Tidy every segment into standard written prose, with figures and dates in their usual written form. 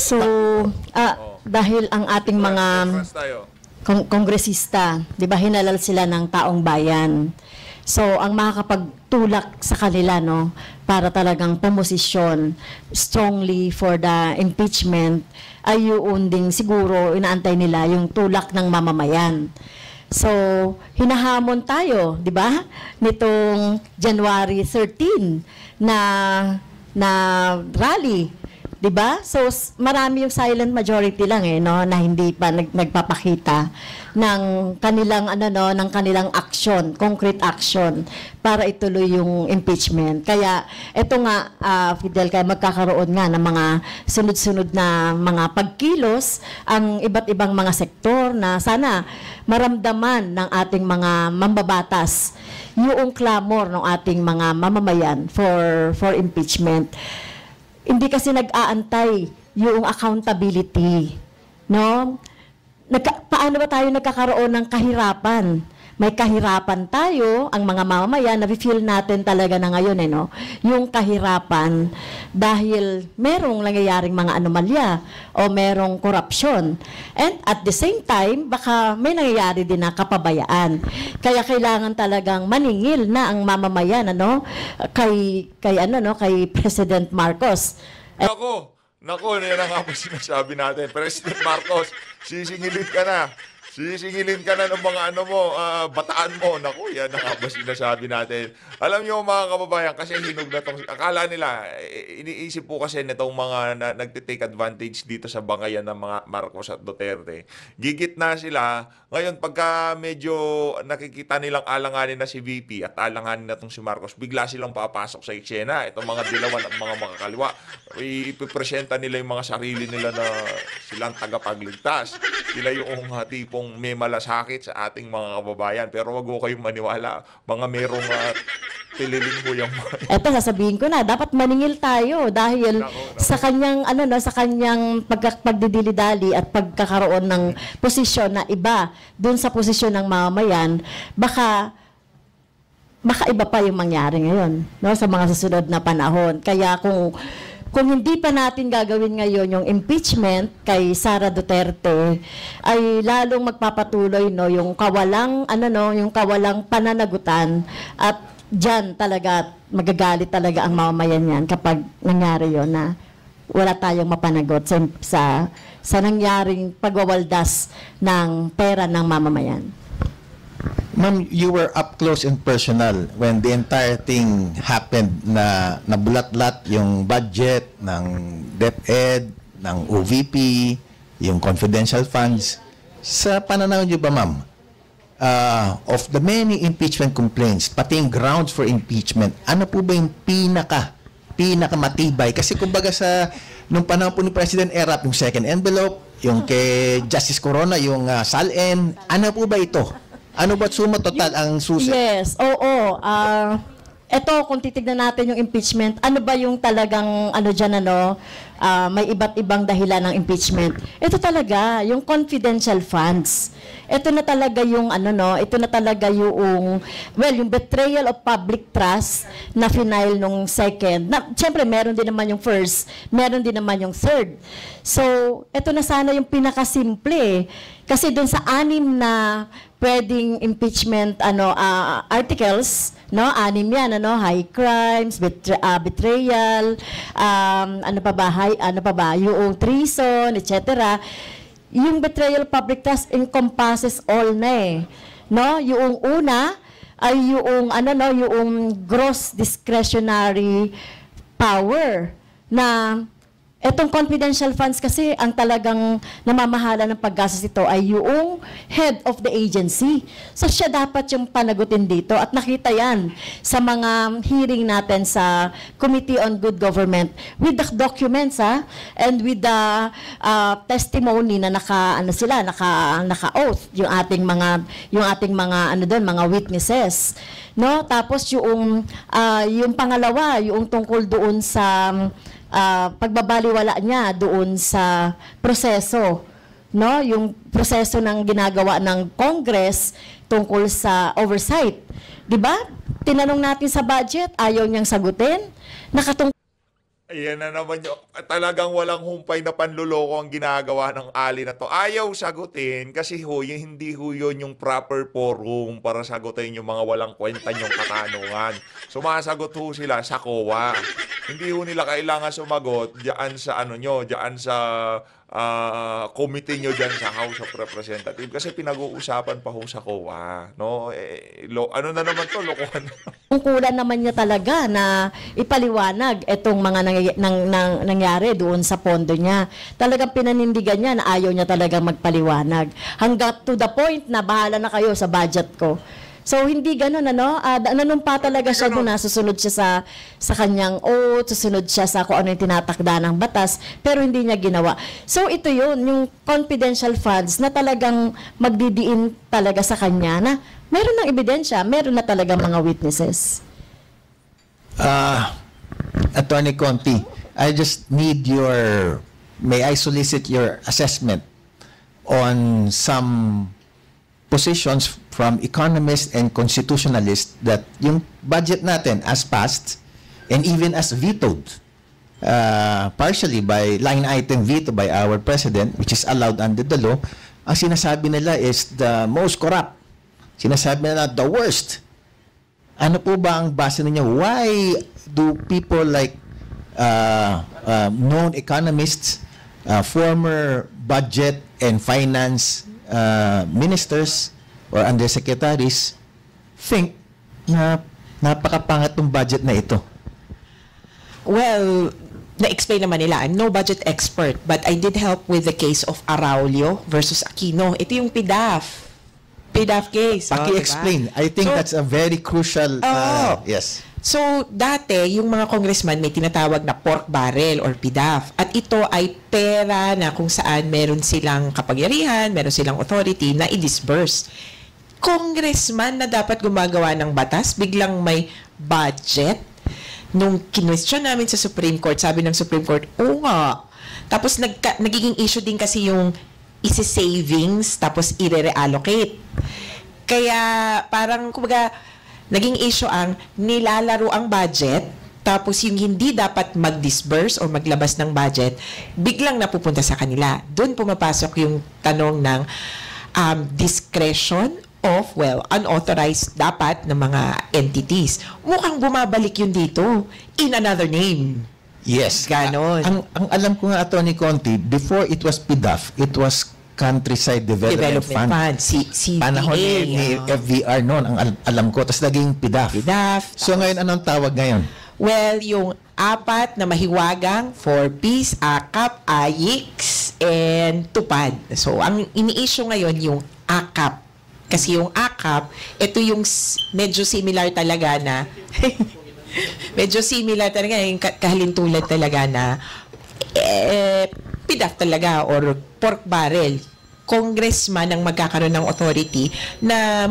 So, dahil ang ating mga kongresista, di ba, hinalal sila ng taong bayan. So, ang makakapagtulak sa kanila, no, para talagang pumosisyon strongly for the impeachment, ay yun ding siguro inaantay nila yung tulak ng mamamayan. So, hinahamon tayo, di ba, nitong January 13 na rally. Diba? So, marami yung silent majority lang no, na hindi pa nagpapakita ng kanilang ng kanilang action, concrete action para ituloy yung impeachment. Kaya ito nga Fidel, kaya magkakaroon nga ng mga sunod-sunod na mga pagkilos ang iba't ibang mga sektor na sana maramdaman ng ating mga mambabatas yung clamor ng ating mga mamamayan for impeachment. Hindi kasi nag-aantay yung accountability, no? Paano ba tayo nagkakaroon ng kahirapan? May kahirapan tayo, ang mga mamamayan, na-feel natin talaga na ngayon, no? Yung kahirapan dahil merong nangyayaring mga anomalya o merong korupsyon. And at the same time, baka may nangyayari din na kapabayaan. Kaya kailangan talagang maningil na ang mamamayan, kay President Marcos. Nako, yan ang nga po sinasabi natin. President Marcos, sisingilin ka na. Sisingilin ka na ng mga bataan mo. Naku, yan ang nga ba sinasabi natin. Alam niyo mga kababayan, kasi hinog na itong, akala nila, iniisip po kasi nitong mga nagtitake advantage dito sa bangayan ng mga Marcos at Duterte. Gigit na sila. Ngayon, pagka medyo nakikita nilang alanganin na si VP at alanganin na itong si Marcos, bigla silang papasok sa eksena. Itong mga dilawan at mga makakaliwa. Ipipresenta nila yung mga sarili nila na silang tagapagligtas. Sila yung tipong may malasakit sa ating mga kababayan. Pero wag ko kayong maniwala. Mga merong tililing po yung eto, sasabihin ko na, dapat maningil tayo dahil sa kanyang sa kanyang pagdidili-dali at pagkakaroon ng posisyon na iba dun sa posisyon ng mamamayan, baka iba pa yung mangyari ngayon, no, sa mga susunod na panahon. Kaya kung hindi pa natin gagawin ngayon yung impeachment kay Sara Duterte, ay lalong magpapatuloy yung kawalang yung kawalang pananagutan, at diyan talaga magagalit talaga ang mamamayan niyan kapag nangyari yon na wala tayong mapanagot sa nangyaring pagwawaldas ng pera ng mamamayan. Ma'am, you were up close and personal when the entire thing happened, na nabulat-lat yung budget ng DepEd, ng OVP, yung confidential funds. Sa pananaw niyo ba, ma'am, of the many impeachment complaints, pati yung grounds for impeachment, ano po ba yung pinakamatibay? Kasi kumbaga nung panahon po ni President Erap, yung second envelope, yung kay Justice Corona, yung SALN, ano po ba ito? Ano ba suma total ang susi? Yes, oo. Ito, kung titignan natin yung impeachment, ano ba yung talagang dyan, may iba't ibang dahilan ng impeachment. Ito talaga, yung confidential funds. Ito na talaga yung ito na talaga yung betrayal of public trust na final nung second. Siyempre, meron din naman yung first, meron din naman yung third. So, ito na sana yung pinakasimple. Kasi dun sa 6 na pwedeng impeachment articles, 6 yan, high crimes, betrayal, yung treason, etc. Yung betrayal of public trust encompasses all na no? Yung una ay yung yung gross discretionary power na etong confidential funds kasi ang talagang namamahala ng paggastos ito ay yung head of the agency. So siya dapat yung panagutin dito, at nakita yan sa mga hearing natin sa Committee on Good Government with the documents and with the testimony na naka-oath yung ating mga mga witnesses, no? Tapos yung pangalawa, yung tungkol doon sa pagbabaliwala niya doon sa proseso, no? Yung proseso ng ginagawa ng Congress tungkol sa oversight. 'Di ba? Tinanong natin sa budget, ayaw niyang sagutin. Ayan na naman yung talagang walang humpay na panluloko ang ginagawa ng Ali na to. Ayaw sagutin kasi hindi ho yun yung proper forum para sagutin yung mga walang kwenta yung katanungan. Sumasagot ho sila sa COA. Hindi ho nila kailangan sumagot diyan sa diyan sa committee nyo dyan sa House of Representatives kasi pinag-uusapan pa ho sa COA. No? Ano na naman to? Lokohan. Tungkulan naman niya talaga na ipaliwanag itong mga nangyari doon sa pondo niya. Talagang pinanindigan niya na ayaw niya talaga magpaliwanag. Hanggang to the point na bahala na kayo sa budget ko. So, hindi ganun, nanumpa talaga siya doon na susunod siya sa kanyang oath, susunod siya sa kung ano yung tinatakda ng batas, pero hindi niya ginawa. So, ito yun, yung confidential funds na talagang magdidiin talaga sa kanya na meron ng ebidensya, meron na talaga mga witnesses. Attorney Conti, I just need may I solicit your assessment on some positions from economists and constitutionalists that yung budget natin as passed and even as vetoed, partially by line item veto by our president, which is allowed under the law, ang sinasabi nila is the most corrupt. Sinasabi nila the worst. Ano po ba ang base ninyo? Why do people like known economists, former budget and finance ministers or undersecretaries think na napakapangit ng budget na ito? Well, na-explain naman nila. I'm no budget expert, but I did help with the case of Araulio versus Aquino. Ito yung PDAF. PDAF case. Paki-explain. I think that's a very crucial, yes. So, dati, yung mga congressman may tinatawag na pork barrel or PDAF. At ito ay pera na kung saan meron silang kapangyarihan, meron silang authority na i-disburse. Congressman na dapat gumagawa ng batas, biglang may budget. Nung kinwestiyon namin sa Supreme Court, sabi ng Supreme Court, oo nga. Tapos nagiging issue din kasi yung isi-savings, tapos i-reallocate. Kaya parang, kumbaga, naging issue ang nilalaro ang budget, tapos yung hindi dapat mag-disburse o maglabas ng budget, biglang napupunta sa kanila. Doon pumapasok yung tanong ng discretion of, unauthorized dapat ng mga entities. Mukhang bumabalik yun dito in another name. Yes. Ganon. Ang alam ko nga, Attorney Conti, before it was PDAF, it was Countryside Development Fund. Panahon ni FVR noon, ang alam ko, tapos naging PDAF. So ngayon, anong tawag ngayon? Well, yung apat na mahiwagang for peace, AKAP, AYIX, and TUPAD. So, ang ini-issue ngayon yung AKAP. Kasi yung AKAP, ito yung medyo similar talaga na yung kahalintulad talaga na PDAF talaga or pork barrel. Congressman ang magkakaroon ng authority na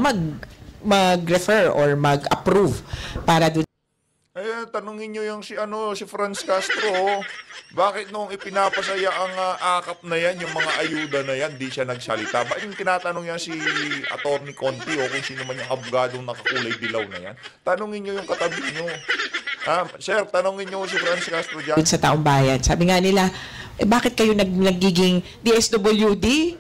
mag-refer or mag-approve para doon. Eh, tanungin nyo yung si Franz Castro. Bakit nung ipinapasaya ang AKAP na yan, yung mga ayuda na yan, di siya nagsalita? Bakit yung tinatanong yan si Attorney Conti o kung sino man yung abogadong nakakulay dilaw na yan? Tanungin nyo yung katabi nyo. Sir, tanungin nyo si Franz Castro dyan. Sa taong bayan. Sabi nga nila, bakit kayo nagiging DSWD?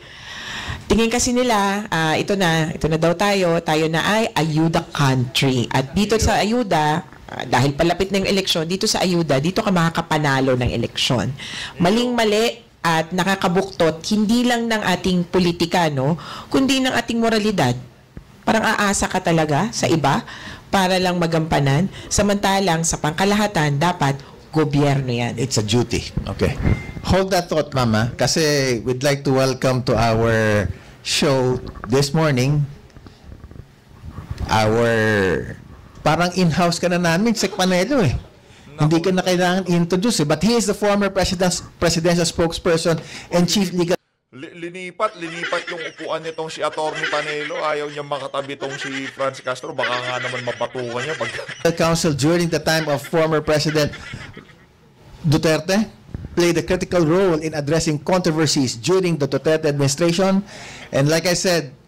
Tingin kasi nila, ito na daw tayo na ay ayuda country. At dito sa ayuda, dahil palapit na yung eleksyon, dito sa ayuda, dito ka makakapanalo ng eleksyon. Maling-mali at nakakabuktot, hindi lang ng ating politika, no? Kundi ng ating moralidad. Parang aasa ka talaga sa iba para lang magampanan. Samantalang sa pangkalahatan, dapat gobyerno yan. It's a duty. Okay. Hold that thought, Mama, kasi we'd like to welcome to our show this morning parang in-house ka na namin, Sec Panelo eh. Hindi ka na kailangan introduce eh. But he is the former presidential spokesperson and chief legal... Linipat yung upuan nitong si Attorney Panelo. Ayaw niya makatabi tong si Franz Castro. Baka nga naman mapatukan niya. Council during the time of former President Duterte played a critical role in addressing controversies during the Duterte administration. And like I said,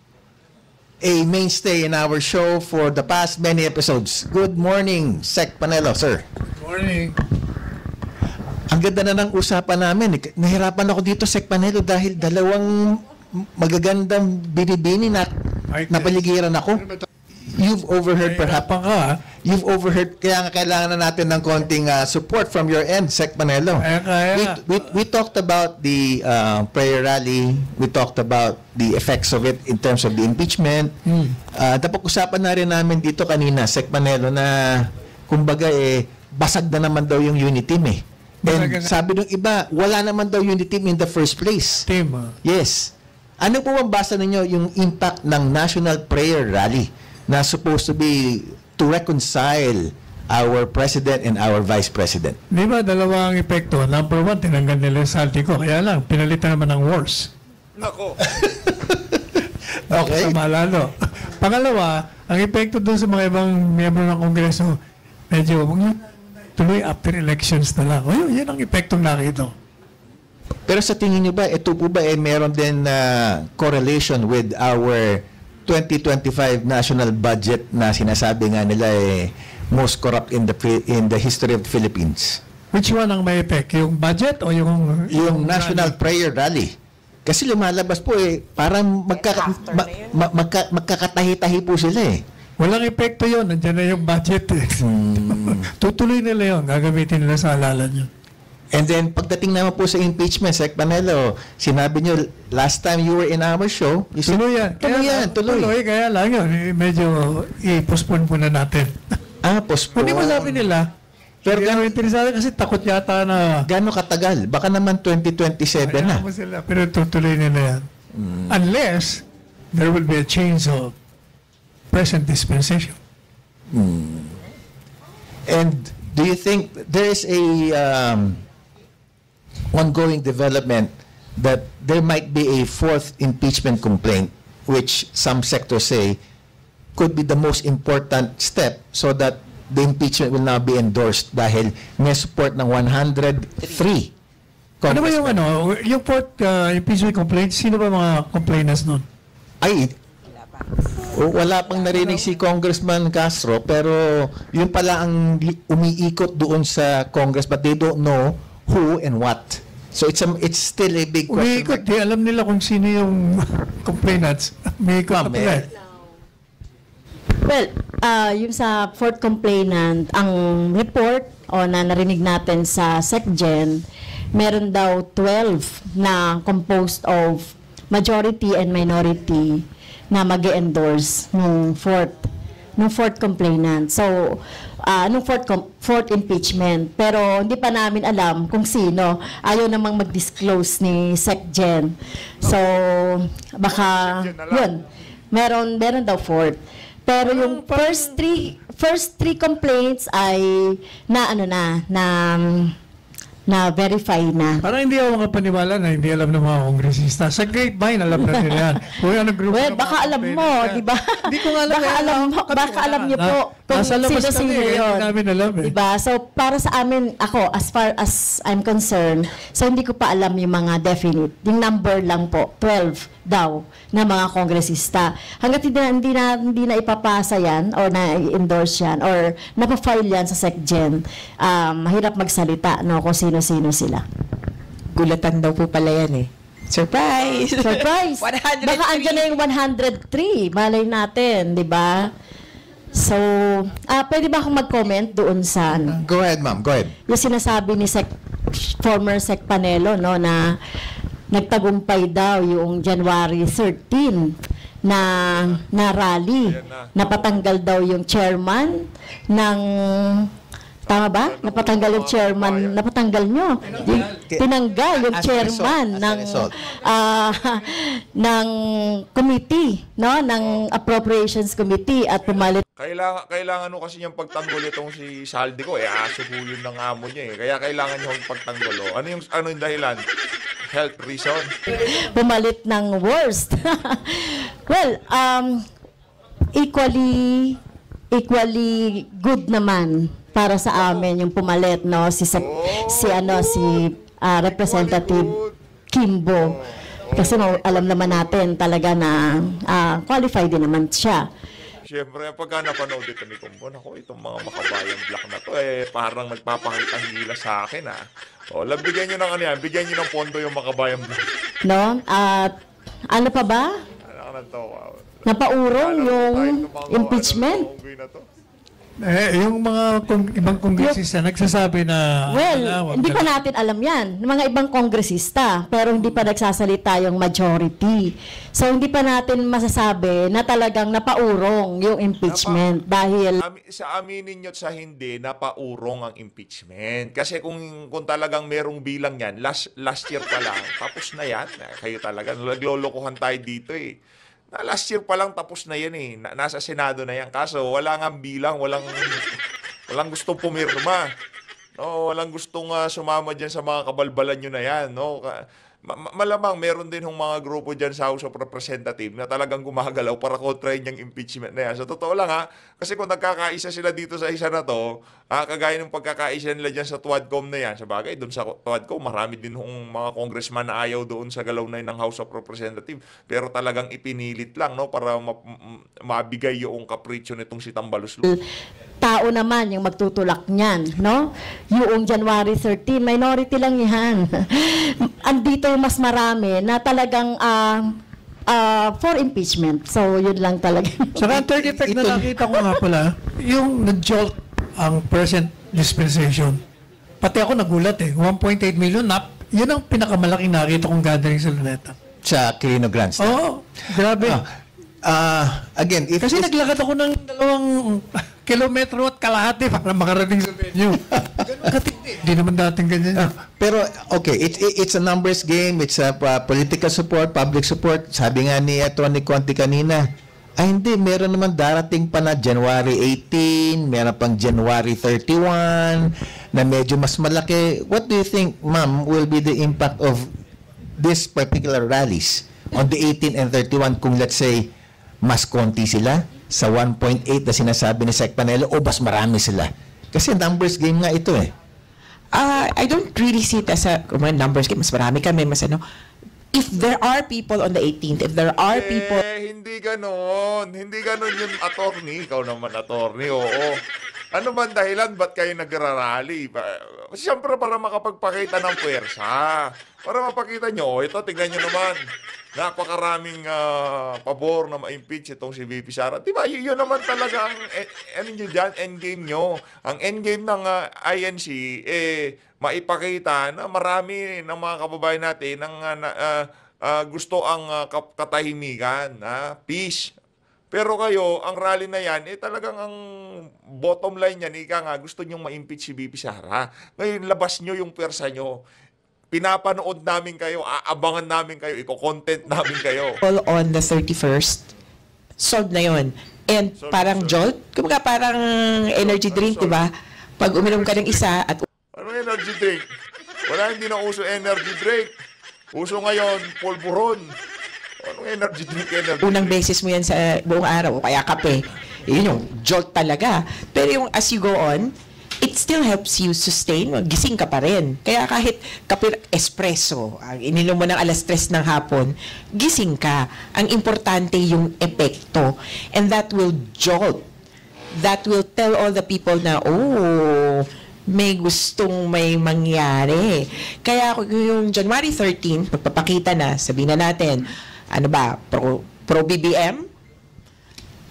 a mainstay in our show for the past many episodes. Good morning, Sec Panelo, sir. Good morning. ang ganda na ng usapan namin. Nahirapan ako dito, Sec Panelo, dahil dalawang magagandang binibini na napaligiran ako. You've overheard perhaps. You've overheard, kaya nga kailangan na natin ng konting support from your end, Sec Panelo. We talked about the prayer rally. We talked about the effects of it in terms of the impeachment. Napag-usapan na rin namin dito kanina, Sec Panelo, na kumbaga basag na naman daw yung unity team eh. And sabi ng iba, wala naman daw unity team in the first place. Yes. Ano po ang basa ninyo yung impact ng National Prayer Rally na supposed to be to reconcile our President and our Vice President? Di ba, dalawang epekto. Number one, tinanggal nila yung salty ko. Kaya lang, pinalitan naman ng worse. Nako. Okay. Sa malalo. Pangalawa, ang epekto doon sa mga ibang miyembro ng Kongreso, medyo tuloy after elections na lang. O yun ang epektong nakita. Pero sa tingin niyo ba, ito po ba meron din correlation with our 2025 national budget na sinasabi nga nila most corrupt in the history of the Philippines? Which one ang may effect? Yung budget o yung National Prayer Rally. Kasi lumalabas po parang magkakatahi-tahi po sila eh. Walang epekto yun. Nandiyan na yung budget eh. Tutuloy nila yun. Gagamitin nila sa halalan yun. And then, pagdating naman po sa impeachment, Sec Panelo, sinabi nyo, last time you were in our show, you said, tuloy yan. Tuloy. Kaya lang yun. Medyo i-postpone muna natin. Postpone. Hindi mo sabi nila. Pero gano'ng interesado kasi takot yata na... Gano'ng katagal? Baka naman 2027 na. Sila, pero tutuloy nila yan. Unless there will be a change of present dispensation. And do you think there is a ongoing development that there might be a fourth impeachment complaint, which some sectors say could be the most important step so that the impeachment will now be endorsed dahil may support ng 103 Ano ba yung yung fourth impeachment complaint? Sino ba mga complainants nun? Wala pang narinig si Congressman Castro, pero yun pala ang umiikot doon sa Congress, but they don't know who and what. So it's still a big question. Umiikot, di alam nila kung sino yung complainants. Umiikot na pala. Well, yung sa fourth complainant, ang report na narinig natin sa SecGen, meron daw 12 na composed of majority and minority na mag-endorse nung fourth complainant. So, nung fourth impeachment. Pero hindi pa namin alam kung sino. Ayaw namang mag-disclose ni SecGen. So, baka, yun. Meron daw fourth. Pero yung first three complaints ay na verify na. Parang hindi ako makapaniwala na hindi alam ng mga kongresista. Sa grapevine, alam na nila yan. Kung ano grupo Baka alam mo, di ba? Hindi ko alam. Baka alam niyo po kung sino yun. Diba? So, para sa amin, ako, as far as I'm concerned, so hindi ko pa alam yung mga definite. Yung number lang po, 12 daw na mga kongresista. Hanggat hindi na ipapasa yan or na-endorse yan or napafile yan sa SecGen, mahirap magsalita kung sino-sino sila. Gulatan daw po pala yan eh. Surprise! Surprise! 103. Baka andyan na yung 103. Malay natin, di ba? So, pwede ba akong mag-comment doon sa... Go ahead, ma'am. Go ahead. Yung sinasabi ni former Sec Panelo, na nagtagumpay daw yung January 13 na rally. Napatanggal daw yung chairman ng... Tama ba? Napatanggal yung chairman. Napatanggal nyo. Tinanggal yung chairman ng committee, ng Appropriations Committee at pumalit. Kailangan kasi niyang pagtanggol itong si Saldi ko. Aso po yun ng amo niya eh. Kaya kailangan niyo pagtanggol. Ano yung dahilan? Health reason? Pumalit ng worst. Well, equally good naman para sa amin yung pumalit, si Representative Kimbo. Kasi alam naman natin talaga na qualified din naman siya. Siyempre, pagka napanood ito ni Kumbon, ako, itong mga makabayang black na to, parang nagpapakitang gila sa akin, O, bigyan nyo ng ano yan, bigyan nyo ng pondo yung makabayang black. No? At ano pa ba? Anak ng to, Napaurong yung impeachment? Yung mga ibang kongresista nagsasabi na... Well, hindi pa natin alam yan. Ng mga ibang kongresista, pero hindi pa nagsasalita yung majority. So, hindi pa natin masasabi na talagang napaurong yung impeachment dahil... Sa aminin nyo sa hindi, napaurong ang impeachment. Kasi kung talagang merong bilang yan, last year pa lang, tapos na yan. Kayo talaga, naglolokohan tayo dito Last year pa lang tapos na yan Nasa Senado na yan. Kaso wala nga bilang, walang gustong pumirma. No, walang gustong sumama diyan sa mga kabalbalan nyo na yan, no. Malamang meron din mga grupo diyan sa House of Representatives na talagang gumagalaw para kontrahin yung impeachment na yan. Sa totoo lang kasi kung nagkakaisa sila dito sa isa na to, kagaya ng pagkakaisa nila diyan sa TWADCOM na yan, sa bagay doon sa TWADCOM marami din mga congressman na ayaw doon sa galaw na yun ng House of Representatives, pero talagang ipinilit lang, no, para mabigay yung kapritsyo nitong si Tambalus. Tao naman yung magtutulak niyan, no? Yung January 13, minority lang yan. Andito yung mas marami na talagang for impeachment. So, yun lang talaga. Saka ang third effect na nakita ko nga pala, yung nag-jolt ang present dispensation. Pati ako nagulat 1.8 million, yun ang pinakamalaking nakita kong gathering sa Luneta. Sa Quirino Grandstand. Oo, grabe. Again, kasi naglakad ako ng 2 kilometro at kalahati para makarating sa venue. Ganun katindi. Hindi naman dating ganyan. Pero, okay, it's a numbers game, it's a political support, public support. Sabi nga ni Tony Conti kanina, hindi, meron naman darating pa na January 18, meron pang January 31, na medyo mas malaki. What do you think, ma'am, will be the impact of this particular rallies on the 18 and 31 kung let's say, mas konti sila sa 1.8 na sinasabi ni Sec Panelo o mas marami sila? Kasi numbers game nga ito I don't really see it as a numbers game. Mas marami kami, mas ano. If there are people on the 18th, if there are people... Hindi ganon. Hindi ganon yung attorney. Ikaw naman attorney, oo. Ano man dahilan, ba't kayo nagrarally? Siyempre para makapagpakita ng puwersa. Para mapakita nyo, ito, tignan nyo naman. Napakaraming pabor na ma-impeach itong si VP Sara. Diba, yun naman talaga ang endgame nyo. Ang endgame ng INC, maipakita na marami ng mga kababayan natin gusto ang katahimikan, peace. Pero kayo, ang rally na yan, talagang ang bottom line yan, gusto nyong ma-impeach si VP Sara. Ngayon, labas nyo yung pwersa nyo. Pinapanood namin kayo, aabangan namin kayo, iko-content namin kayo. On the 31st, solved na yun. And parang jolt, kumbaga parang energy drink, di ba? Pag uminom ka ng isa at... Ano energy drink? Wala, hindi na uso energy drink. Uso ngayon, pulburon. Anong energy drink? Unang beses mo yan sa buong araw, o kaya kape. Yun yung jolt talaga. Pero yung as you go on, it still helps you sustain. Gising ka pa rin. Kaya kahit kape espresso, ininom mo ng 3:00 ng hapon, gising ka. Ang importante yung epekto. And that will jolt. That will tell all the people na, may gustong may mangyari. Kaya yung January 13, pagpapakita na, sabihin na natin, ano ba, pro-BBM?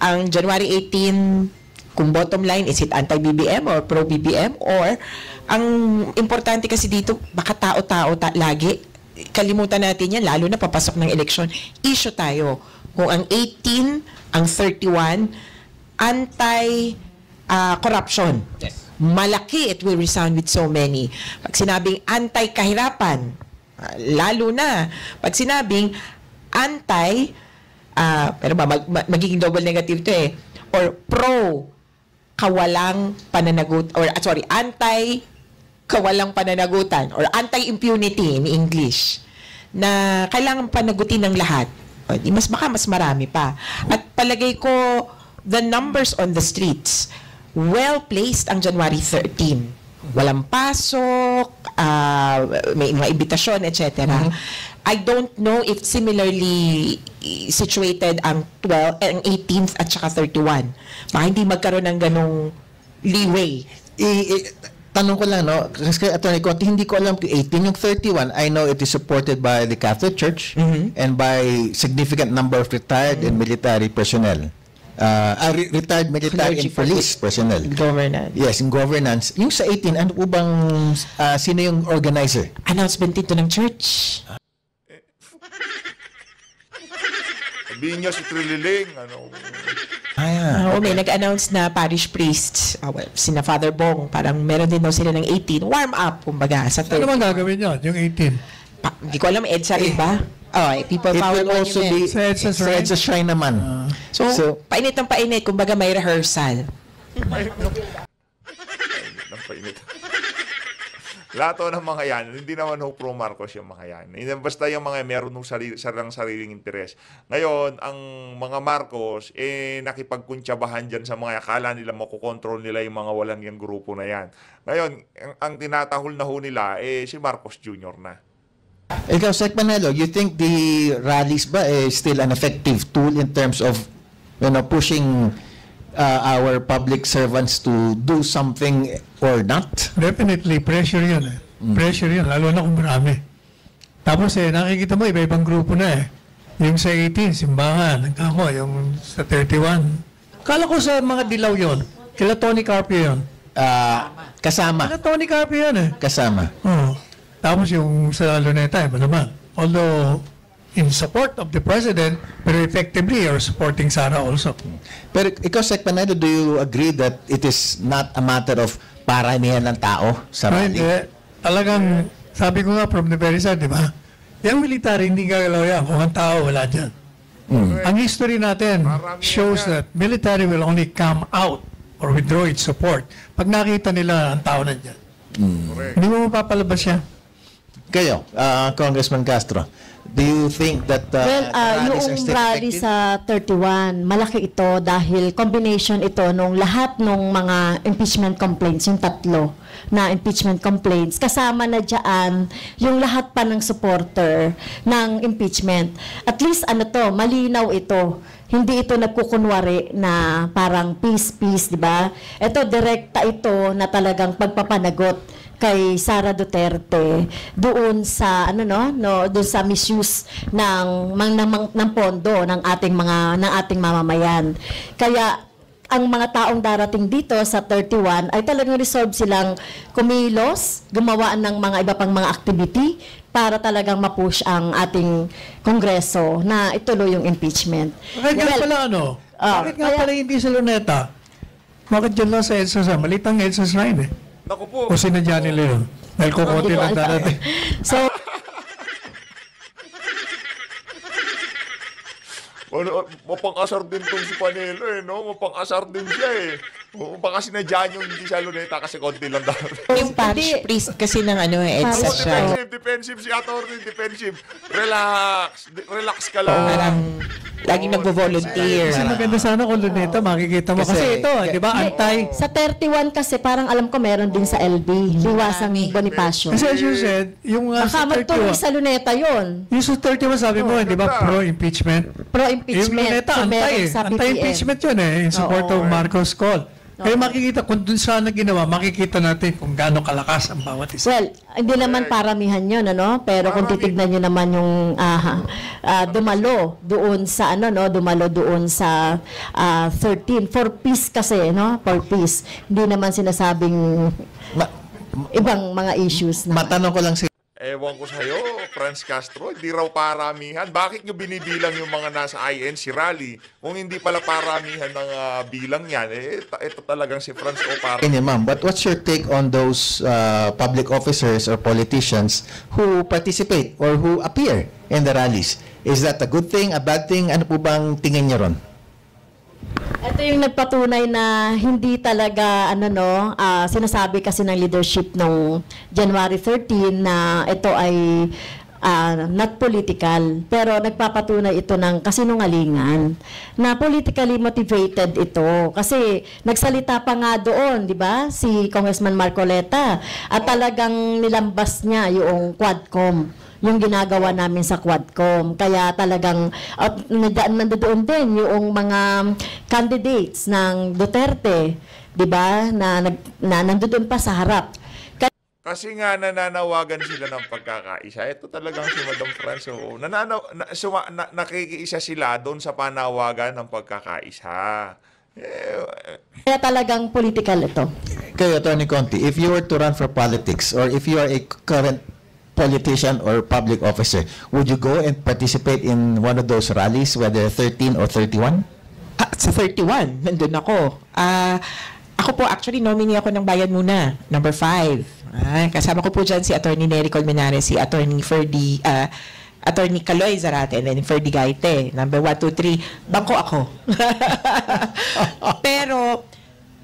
Ang January 18, kung bottom line, is it anti-BBM or pro-BBM? Or, ang importante kasi dito, baka tao-tao lagi, kalimutan natin yan, lalo na papasok ng eleksyon, issue tayo. Kung ang 18, ang 31, anti-corruption. Yes. Malaki, it will resound with so many. Pag sinabing anti-kahirapan, lalo na. Pag sinabing pero magiging double negative to or pro-kawalang anti-kawalang pananagutan or anti-impunity in English na kailangan panagutin ng lahat. Baka mas marami pa. At palagay ko, the numbers on the streets, well-placed ang January 13. Walang pasok, may mga imbitasyon, etc. I don't know if similarly situated ang 18th at saka 31. Baka hindi magkaroon ng ganong leeway. Tanong ko lang, no? Kasi Attorney Conti, hindi ko alam kung 18. Yung 31, I know it is supported by the Catholic Church and by significant number of retired and military personnel. Retired military and police personnel. Governance. Yes, in governance. Yung sa 18, ano po bang, sino yung organizer? Announcement ito ng church. Sabihin nyo si Trililing, ano. Oo, may nag-announce na parish priests, sina Father Bong, parang meron din daw sila ng 18. Warm up, kumbaga, sa Ano 30. naman gagawin yun, yung 18? Hindi ko alam, EDSA rin ba? People It Power will also be Sa EDSA Shrine? sa EDSA Shrine naman. So, painit ng painit, kumbaga may rehearsal. Ng painit. Lahat ng mga yan, hindi naman ho pro Marcos yung mga yan. Basta yung mga meron ng sariling interes. Ngayon, ang mga Marcos, nakipagkuntsabahan dyan sa mga akala nila makukontrol nila yung mga walang yung grupo na yan. Ngayon, ang tinatahol na ho nila, si Marcos Jr. na. Ikaw, Sec Manelo, you think the rallies ba is still an effective tool in terms of pushing our public servants to do something or not? Definitely, pressure yun eh. Pressure yun, lalo na kung marami. Tapos nakikita mo, iba-ibang grupo na eh. Yung sa 18, simbahan. Ako, yung sa 31. Kala ko sa mga dilaw yun. Kila Tony Carpio yun. Kasama. Kila Tony Carpio yun eh. Kasama. Oo. Tapos yung sa Luneta, iba naman. Although, in support of the president, pero effectively, you're supporting Sara also. Pero ikaw, Sec Manelo, do you agree that it is not a matter of paramihan ng tao sa rally? Hindi. Talagang, sabi ko nga from the very start, di ba? Yung military, hindi gagalaw yan. Kung ang tao, wala dyan. Ang history natin shows that military will only come out or withdraw its support pag nakita nila ang tao na dyan. Hindi mo mapapalabas siya. Kayo, Congressman Castro, do you think that rallies are yung still rally effective? sa 31, malaki ito dahil combination ito nung lahat ng mga impeachment complaints, yung tatlo na impeachment complaints, kasama na dyan yung lahat pa ng supporter ng impeachment. At least malinaw ito. Hindi ito nagkukunwari na parang peace, di ba? Ito, direkta ito na talagang pagpapanagot kay Sara Duterte doon sa doon sa misuse ng pondo ng ating mamamayan. Kaya ang mga taong darating dito sa 31 ay talagang resolve silang kumilos, gumawa ng mga iba pang mga activity para talagang ma-push ang ating Kongreso na ituloy yung impeachment. Bakit nga pala bakit nga pala hindi sa Luneta? Bakit dyan lang sa EDSA? Malitang EDSA Shrine eh. Naku po. O sinadya nila yun? Dahil kukunti lang darating. So, Mapang-asar din tong si Panelo no? Mapang-asar din siya baka sinadya nyo hindi siya Luneta kasi konti lang darating. Yung parish priest kasi ng EDSA siya. Defensive si attorney, defensive. Relax ka lang. Parang laging nagvo-volunteer. Kasi maganda sana kung Luneta, makikita mo. Kasi ito, di ba, anti. sa 31 kasi parang alam ko meron din sa LB, Liwasang Bonifacio. Kasi as you said, yung Baka sa magtuloy 31, sa Luneta yun. yung sa 31 sabi mo, di ba, pro-impeachment. Yung Pro-impeachment. Luneta, So, meron sa BPM. anti-impeachment yun in support of Marcos' call. Kaya makikita, kung dun sana ginawa, makikita natin kung gaano kalakas ang bawat isa. Well, hindi naman paramihan yun, pero kung titignan nyo naman yung dumalo doon sa dumalo doon sa 13 for peace kasi, for peace. Hindi naman sinasabing ibang mga issues na. Matanong ko lang si Ewan ko sa'yo, Franz Castro, hindi raw paramihan. Bakit nyo binibilang yung mga nasa INC rally? Kung hindi pala paramihan ng bilang yan, ito talagang si Franz o parang. ma'am, but what's your take on those public officers or politicians who participate or who appear in the rallies? Is that a good thing, a bad thing? Ano po bang tingin niyo ron? Ito yung nagpatunay na hindi talaga sinasabi kasi ng leadership nung January 13 na ito ay not political, pero nagpapatunay ito ng kasinungalingan na politically motivated ito kasi nagsalita pa nga doon, di ba, si Congressman Marcoleta at talagang nilambas niya yung Quadcom, yung ginagawa namin sa Quadcom. Kaya talagang at nandoon din yung mga candidates ng Duterte, 'di ba? Na nandoon pa sa harap. Kasi nga nananawagan sila ng pagkakaisa. Ito talagang si Madam Franz. Oo. Nakikiisa sila doon sa panawagan ng pagkakaisa. Kaya talagang political ito. Kayo, Attorney Conti, if you were to run for politics or if you are a current politician or public officer, would you go and participate in one of those rallies, whether 13 or 31? Sa 31, nandun ako. Ako po, actually, nominee ako ng Bayan Muna, number 5. Kasama ko po dyan si Attorney Nery Colmenares, si Attorney Ferdy, Attorney Caloy Zarate, and then Ferdy Gaite. Number 1, 2, 3, bangko ako. Pero,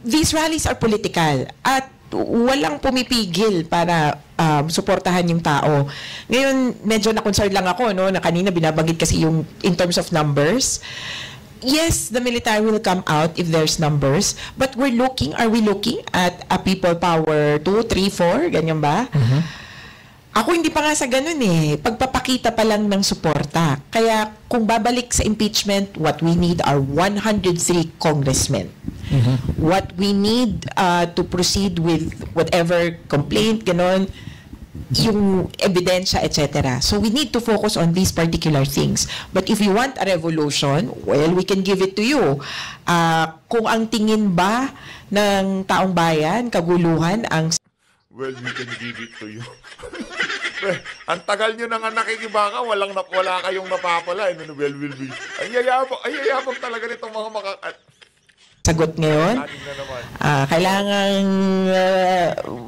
these rallies are political at walang pumipigil para suportahan yung tao. Ngayon, medyo na-concern lang ako, no, na kanina binabanggit kasi yung in terms of numbers. Yes, the military will come out if there's numbers, but are we looking at a people power 2, 3, 4, ganyan ba? Ako hindi pa nga sa ganun eh. Pagpapakita pa lang ng suporta. Kaya kung babalik sa impeachment, what we need are 103 congressmen. What we need to proceed with whatever complaint, ganon, yung ebidensya, etc. So we need to focus on these particular things. But if you want a revolution, well, we can give it to you. Kung ang tingin ba ng taong bayan, kaguluhan, ang... Well, we can give it to you. Ang tagal nyo na nga nakikibaka, wala kayong napapala. Well, will be. Ay yayabang talaga nitong mga sagot ngayon. Kailangan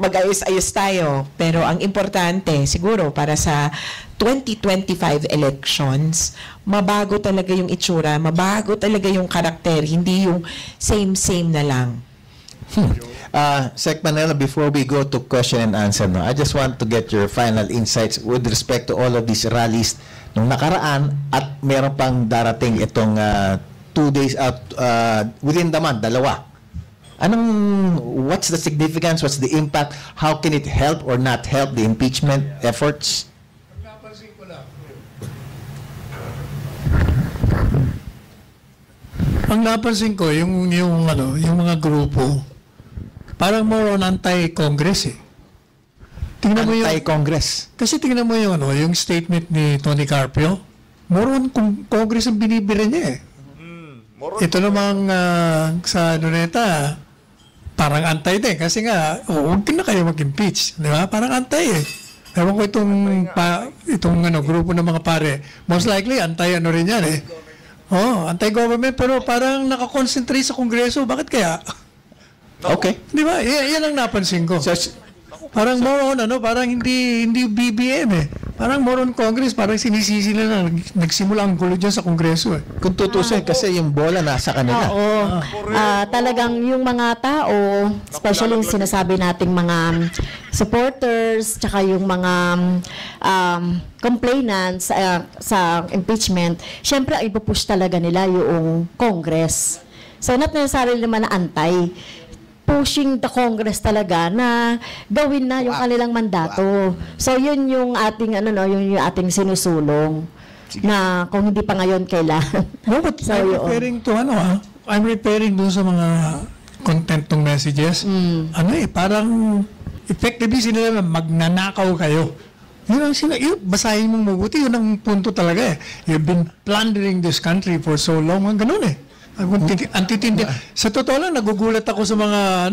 mag-ayos-ayos tayo. Pero ang importante, siguro, para sa 2025 elections, mabago talaga yung itsura, mabago talaga yung karakter, hindi yung same-same na lang. Sec Manila, before we go to question and answer, no, I just want to get your final insights with respect to all of these rallies nung nakaraan at meron pang darating itong 2 days out within the month, 2. What's the significance? What's the impact? How can it help or not help the impeachment efforts? Ang napansin ko, yung mga grupo, parang more on anti-Congress eh. Tingnan mo Anti-Congress. Kasi tingnan mo yung statement ni Tony Carpio, more on Congress ang binibira niya eh. Ito namang sa Luneta, parang antay din. Kasi nga, huwag na kayo mag-impeach. Di ba? Parang antay eh. Ewan ko itong grupo ng mga pare. Most likely, antay rin yan eh. Anti-government, pero parang nakakonsentrate sa Kongreso. Bakit kaya? Okay. Di ba? Yan ang napansin ko. Parang more on, parang hindi BBM eh. Parang more on Congress, parang sinisisi na nagsimula ang gulo dyan sa Kongreso eh. Kung tutusin, kasi yung bola nasa kanila. Oo. Talagang yung mga tao, especially yung sinasabi nating mga supporters, tsaka yung mga complainants sa impeachment, syempre ang ipupush talaga nila yung Congress. So not necessarily naman na antay, pushing the Congress talaga na gawin na yung kanilang mandato. So yun yung ating yung ating sinusulong na kung hindi pa ngayon kailan. No, but so, I'm referring to I'm referring doon sa mga content ng messages. Parang effectively sila magnanakaw kayo. Yun basahin mong mabuti, yun ang punto talaga eh. You've been plundering this country for so long, ganun eh. Antitindi. Sa totoo lang, nagugulat ako sa mga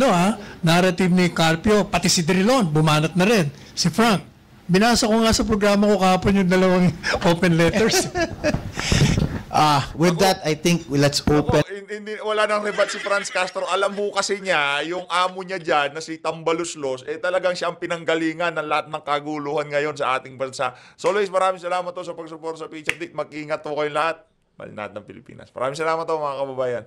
narrative ni Carpio, pati si Drilon, bumanat na rin. Si Frank. Binasa ko nga sa programa ko kahapon yung 2 open letters. With that, I think let's open. Wala nang rebat si Franz Castro. Alam mo kasi niya, yung amo niya dyan, na si Tambaluslos, talagang siya ang pinanggalingan ng lahat ng kaguluhan ngayon sa ating bansa. So, Luis, maraming salamat sa pagsuporta sa PH Update. Mag-ingat po kayong lahat. Malinat ng Pilipinas. Maraming salamat mga kababayan.